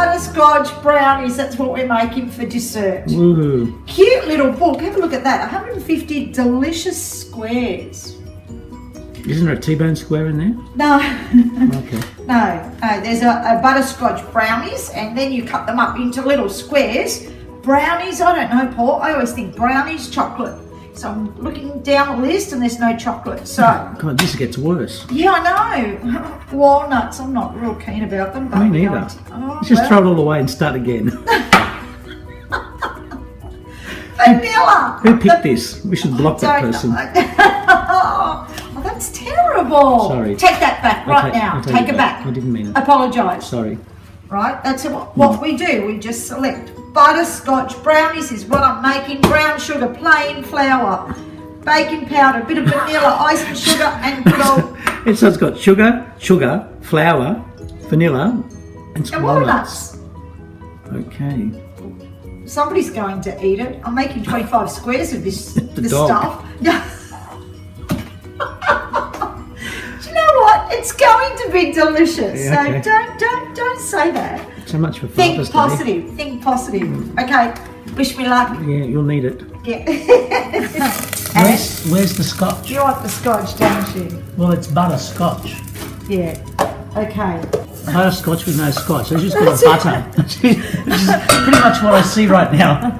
Butterscotch Brownies. That's what we're making for dessert. Woohoo. Cute little book. Have a look at that. 150 delicious squares. Isn't there a T-bone square in there? No. Okay. No. There's a butterscotch brownies, and then you cut them up into little squares. Brownies, I don't know, Paul. I always think brownies, chocolate. So I'm looking down the list, and there's no chocolate. So God, this gets worse. yeah, I know. Walnuts, I'm not real keen about them. But Me neither. Let's just throw it all away and start again. Vanilla. Who picked this? We should block that person. Oh, that's terrible. Sorry. Take that back right now. I'll Take it back. I didn't mean it. Apologise. Sorry. Right, that's what we do. We just select butterscotch brownies is what I'm making. Brown sugar, plain flour, baking powder, a bit of vanilla, icing sugar, and good old... So it's got sugar, flour, vanilla, and some walnuts. Okay. Somebody's going to eat it. I'm making 25 squares of this stuff. Do you know what? It's going to be delicious. Yeah, okay. So don't say that. So much for Father's Day. Think positive. Okay. Wish me luck. Yeah, you'll need it. Yeah. Where's the scotch? You want the scotch, don't you? Well, it's butterscotch. Yeah. Okay. Butterscotch with no scotch. There's just got butter. Which is pretty much what I see right now.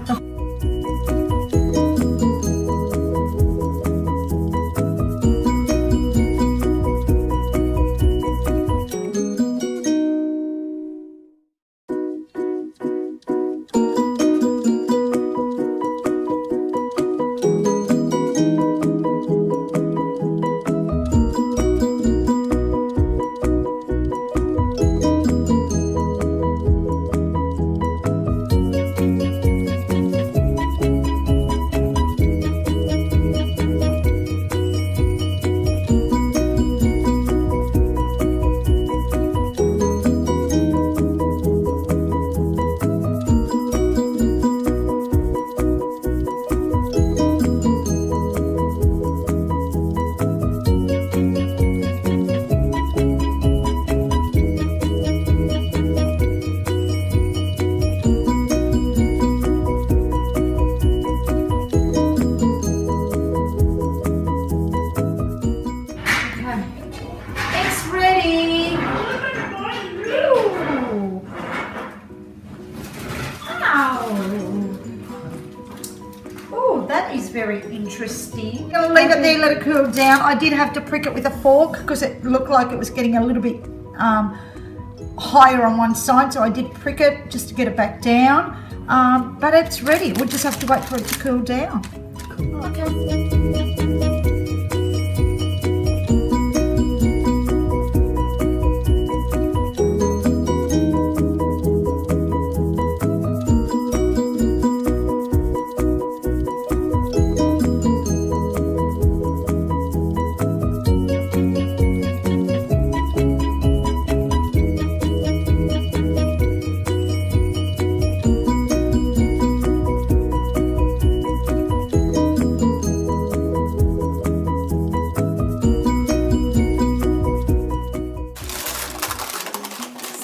Very interesting. I'm gonna leave it there, let it cool down. I did have to prick it with a fork because it looked like it was getting a little bit higher on one side, so I did prick it just to get it back down. But it's ready. We'll just have to wait for it to cool down. Cool. Okay.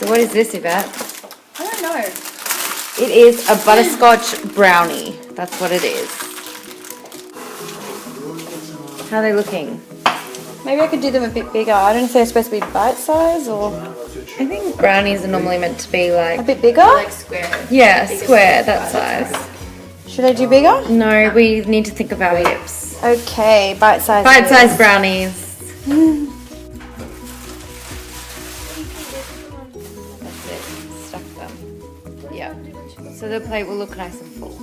What is this, Yvette? I don't know. It is a butterscotch brownie. That's what it is. How are they looking? Maybe I could do them a bit bigger. I don't know if they're supposed to be bite size or... I think brownies are normally meant to be like... A bit bigger? Like square. Yeah, square, that size. Should I do bigger? No, we need to think of our hips. Okay, bite size. Bite size brownies. So the plate will look nice and full.